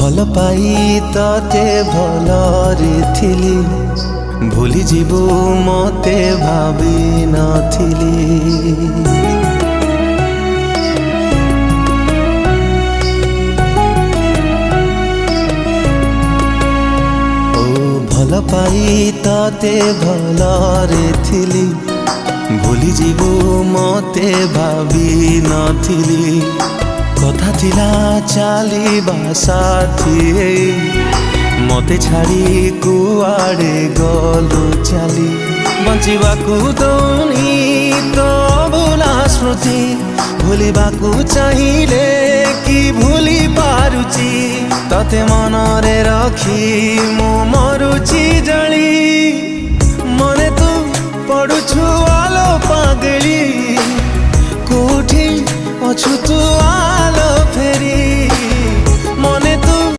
भल पाई तते भलरे थिली भूली जीवु मते भावी नथिली। भल पाई तते भलरे थिली भूली जीवु मते भावी नथिली। कथा थिला चालिबा साथी मते छाड़ी कुआड़े गलु चाली। बंचिबाकू दौनी तो भूला स्मृति भूलिबाकू चाहिए कि भूली पारुची। तते मनरे रखी मो मरुची जली मने तू पड़ुछु आलो पागली कोठी अछु तू आलो फेरी।